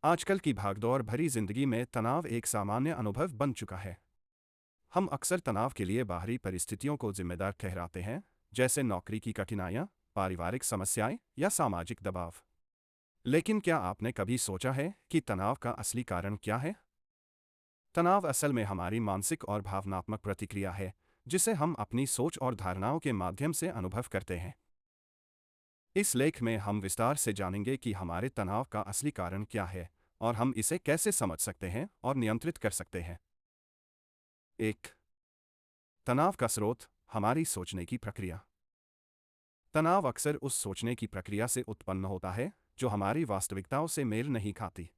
आजकल की भागदौड़ भरी जिंदगी में तनाव एक सामान्य अनुभव बन चुका है। हम अक्सर तनाव के लिए बाहरी परिस्थितियों को जिम्मेदार ठहराते हैं, जैसे नौकरी की कठिनाइयां, पारिवारिक समस्याएं या सामाजिक दबाव। लेकिन क्या आपने कभी सोचा है कि तनाव का असली कारण क्या है? तनाव असल में हमारी मानसिक और भावनात्मक प्रतिक्रिया है, जिसे हम अपनी सोच और धारणाओं के माध्यम से अनुभव करते हैं। इस लेख में हम विस्तार से जानेंगे कि हमारे तनाव का असली कारण क्या है और हम इसे कैसे समझ सकते हैं और नियंत्रित कर सकते हैं। एक, तनाव का स्रोत, हमारी सोचने की प्रक्रिया। तनाव अक्सर उस सोचने की प्रक्रिया से उत्पन्न होता है जो हमारी वास्तविकताओं से मेल नहीं खाती।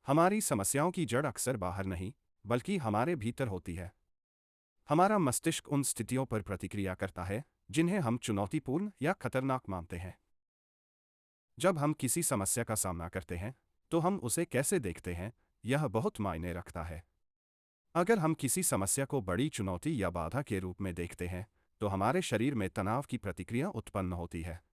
हमारी समस्याओं की जड़ अक्सर बाहर नहीं, बल्कि हमारे भीतर होती है। हमारा मस्तिष्क उन स्थितियों पर प्रतिक्रिया करता है जिन्हें हम चुनौतीपूर्ण या खतरनाक मानते हैं। जब हम किसी समस्या का सामना करते हैं, तो हम उसे कैसे देखते हैं, यह बहुत मायने रखता है। अगर हम किसी समस्या को बड़ी चुनौती या बाधा के रूप में देखते हैं, तो हमारे शरीर में तनाव की प्रतिक्रिया उत्पन्न होती है।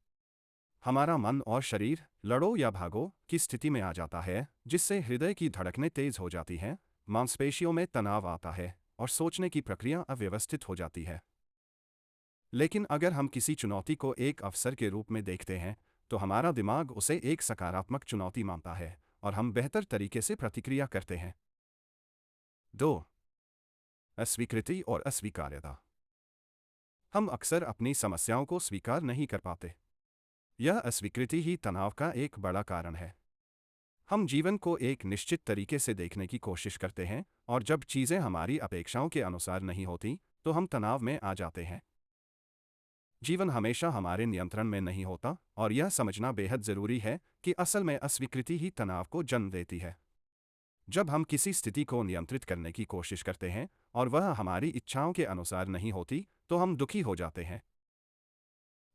हमारा मन और शरीर लड़ो या भागो की स्थिति में आ जाता है, जिससे हृदय की धड़कनें तेज हो जाती हैं, मांसपेशियों में तनाव आता है और सोचने की प्रक्रिया अव्यवस्थित हो जाती है। लेकिन अगर हम किसी चुनौती को एक अवसर के रूप में देखते हैं, तो हमारा दिमाग उसे एक सकारात्मक चुनौती मानता है और हम बेहतर तरीके से प्रतिक्रिया करते हैं। 2. अस्वीकृति और अस्वीकार्यता। हम अक्सर अपनी समस्याओं को स्वीकार नहीं कर पाते। यह अस्वीकृति ही तनाव का एक बड़ा कारण है। हम जीवन को एक निश्चित तरीके से देखने की कोशिश करते हैं, और जब चीज़ें हमारी अपेक्षाओं के अनुसार नहीं होती, तो हम तनाव में आ जाते हैं। जीवन हमेशा हमारे नियंत्रण में नहीं होता, और यह समझना बेहद ज़रूरी है कि असल में अस्वीकृति ही तनाव को जन्म देती है। जब हम किसी स्थिति को नियंत्रित करने की कोशिश करते हैं और वह हमारी इच्छाओं के अनुसार नहीं होती, तो हम दुखी हो जाते हैं।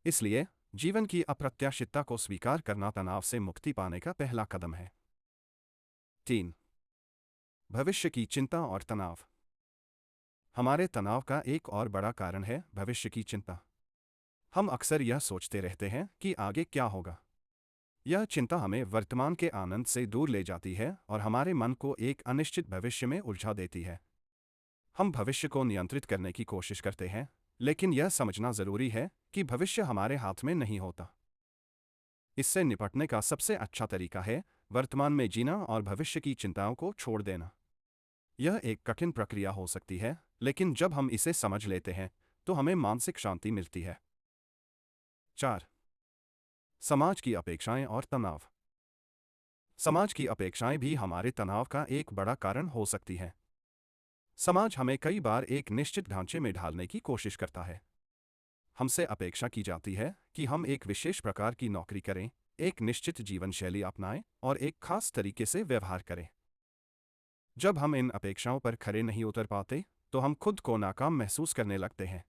इसलिए जीवन की अप्रत्याशितता को स्वीकार करना तनाव से मुक्ति पाने का पहला कदम है। 3. भविष्य की चिंता और तनाव। हमारे तनाव का एक और बड़ा कारण है भविष्य की चिंता। हम अक्सर यह सोचते रहते हैं कि आगे क्या होगा। यह चिंता हमें वर्तमान के आनंद से दूर ले जाती है और हमारे मन को एक अनिश्चित भविष्य में उलझा देती है। हम भविष्य को नियंत्रित करने की कोशिश करते हैं, लेकिन यह समझना ज़रूरी है कि भविष्य हमारे हाथ में नहीं होता। इससे निपटने का सबसे अच्छा तरीका है वर्तमान में जीना और भविष्य की चिंताओं को छोड़ देना। यह एक कठिन प्रक्रिया हो सकती है, लेकिन जब हम इसे समझ लेते हैं, तो हमें मानसिक शांति मिलती है। 4. समाज की अपेक्षाएं और तनाव। समाज की अपेक्षाएं भी हमारे तनाव का एक बड़ा कारण हो सकती हैं। समाज हमें कई बार एक निश्चित ढांचे में ढालने की कोशिश करता है। हमसे अपेक्षा की जाती है कि हम एक विशेष प्रकार की नौकरी करें, एक निश्चित जीवन शैली अपनाएं और एक खास तरीके से व्यवहार करें। जब हम इन अपेक्षाओं पर खरे नहीं उतर पाते, तो हम खुद को नाकाम महसूस करने लगते हैं।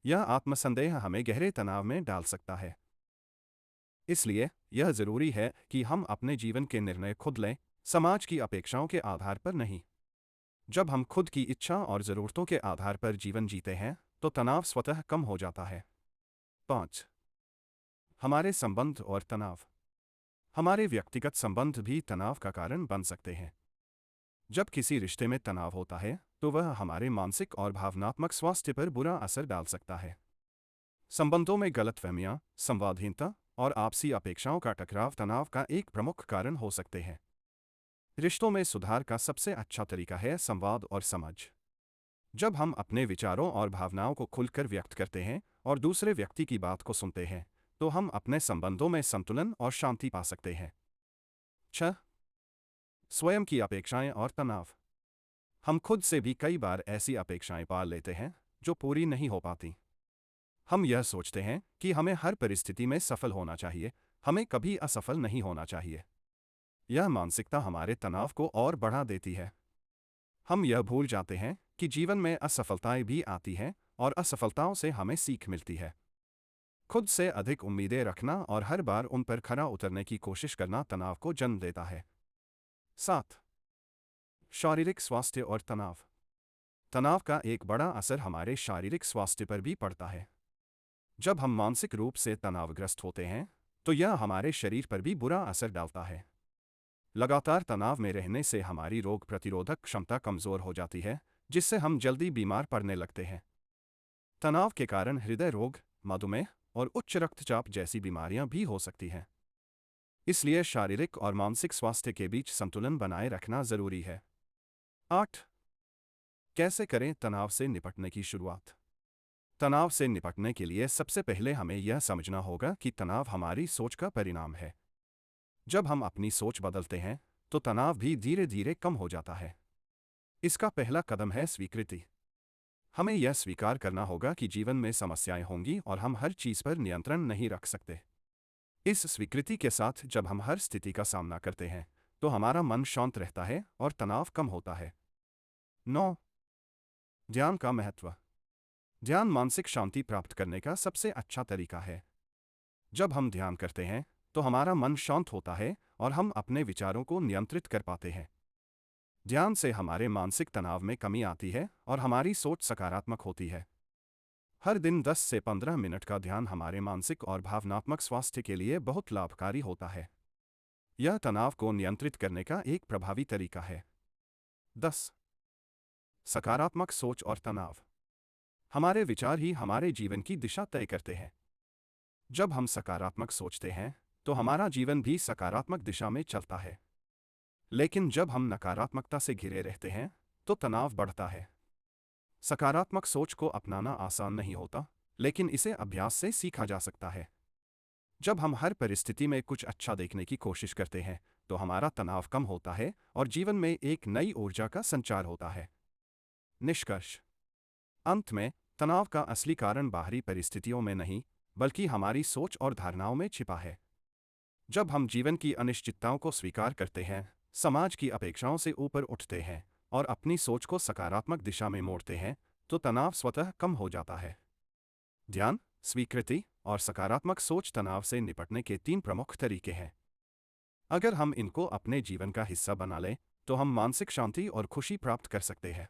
यह आत्मसंदेह हमें गहरे तनाव में डाल सकता है। इसलिए यह ज़रूरी है कि हम अपने जीवन के निर्णय खुद लें, समाज की अपेक्षाओं के आधार पर नहीं। जब हम खुद की इच्छा और ज़रूरतों के आधार पर जीवन जीते हैं, तो तनाव स्वतः कम हो जाता है। 5. हमारे संबंध और तनाव। हमारे व्यक्तिगत संबंध भी तनाव का कारण बन सकते हैं। जब किसी रिश्ते में तनाव होता है, तो वह हमारे मानसिक और भावनात्मक स्वास्थ्य पर बुरा असर डाल सकता है। संबंधों में गलतफहमियां, संवादहीनता और आपसी अपेक्षाओं का टकराव तनाव का एक प्रमुख कारण हो सकते हैं। रिश्तों में सुधार का सबसे अच्छा तरीका है संवाद और समझ। जब हम अपने विचारों और भावनाओं को खुलकर व्यक्त करते हैं और दूसरे व्यक्ति की बात को सुनते हैं, तो हम अपने संबंधों में संतुलन और शांति पा सकते हैं। 6. स्वयं की अपेक्षाएं और तनाव। हम खुद से भी कई बार ऐसी अपेक्षाएं पाल लेते हैं जो पूरी नहीं हो पाती। हम यह सोचते हैं कि हमें हर परिस्थिति में सफल होना चाहिए, हमें कभी असफल नहीं होना चाहिए। यह मानसिकता हमारे तनाव को और बढ़ा देती है। हम यह भूल जाते हैं कि जीवन में असफलताएं भी आती हैं और असफलताओं से हमें सीख मिलती है। खुद से अधिक उम्मीदें रखना और हर बार उन पर खरा उतरने की कोशिश करना तनाव को जन्म देता है। 7. शारीरिक स्वास्थ्य और तनाव। तनाव का एक बड़ा असर हमारे शारीरिक स्वास्थ्य पर भी पड़ता है। जब हम मानसिक रूप से तनावग्रस्त होते हैं, तो यह हमारे शरीर पर भी बुरा असर डालता है। लगातार तनाव में रहने से हमारी रोग प्रतिरोधक क्षमता कमज़ोर हो जाती है, जिससे हम जल्दी बीमार पड़ने लगते हैं। तनाव के कारण हृदय रोग, मधुमेह और उच्च रक्तचाप जैसी बीमारियां भी हो सकती हैं। इसलिए शारीरिक और मानसिक स्वास्थ्य के बीच संतुलन बनाए रखना जरूरी है। 8. कैसे करें तनाव से निपटने की शुरुआत? तनाव से निपटने के लिए सबसे पहले हमें यह समझना होगा कि तनाव हमारी सोच का परिणाम है। जब हम अपनी सोच बदलते हैं, तो तनाव भी धीरे धीरे कम हो जाता है। इसका पहला कदम है स्वीकृति। हमें यह स्वीकार करना होगा कि जीवन में समस्याएं होंगी और हम हर चीज पर नियंत्रण नहीं रख सकते। इस स्वीकृति के साथ जब हम हर स्थिति का सामना करते हैं, तो हमारा मन शांत रहता है और तनाव कम होता है। 9. ध्यान का महत्व। ध्यान मानसिक शांति प्राप्त करने का सबसे अच्छा तरीका है। जब हम ध्यान करते हैं, तो हमारा मन शांत होता है और हम अपने विचारों को नियंत्रित कर पाते हैं। ध्यान से हमारे मानसिक तनाव में कमी आती है और हमारी सोच सकारात्मक होती है। हर दिन 10 से 15 मिनट का ध्यान हमारे मानसिक और भावनात्मक स्वास्थ्य के लिए बहुत लाभकारी होता है। यह तनाव को नियंत्रित करने का एक प्रभावी तरीका है। 10. सकारात्मक सोच और तनाव। हमारे विचार ही हमारे जीवन की दिशा तय करते हैं। जब हम सकारात्मक सोचते हैं, तो हमारा जीवन भी सकारात्मक दिशा में चलता है। लेकिन जब हम नकारात्मकता से घिरे रहते हैं, तो तनाव बढ़ता है। सकारात्मक सोच को अपनाना आसान नहीं होता, लेकिन इसे अभ्यास से सीखा जा सकता है। जब हम हर परिस्थिति में कुछ अच्छा देखने की कोशिश करते हैं, तो हमारा तनाव कम होता है और जीवन में एक नई ऊर्जा का संचार होता है। निष्कर्ष। अंत में, तनाव का असली कारण बाहरी परिस्थितियों में नहीं, बल्कि हमारी सोच और धारणाओं में छिपा है। जब हम जीवन की अनिश्चितताओं को स्वीकार करते हैं, समाज की अपेक्षाओं से ऊपर उठते हैं और अपनी सोच को सकारात्मक दिशा में मोड़ते हैं, तो तनाव स्वतः कम हो जाता है। ध्यान, स्वीकृति और सकारात्मक सोच तनाव से निपटने के 3 प्रमुख तरीके हैं। अगर हम इनको अपने जीवन का हिस्सा बना लें, तो हम मानसिक शांति और खुशी प्राप्त कर सकते हैं।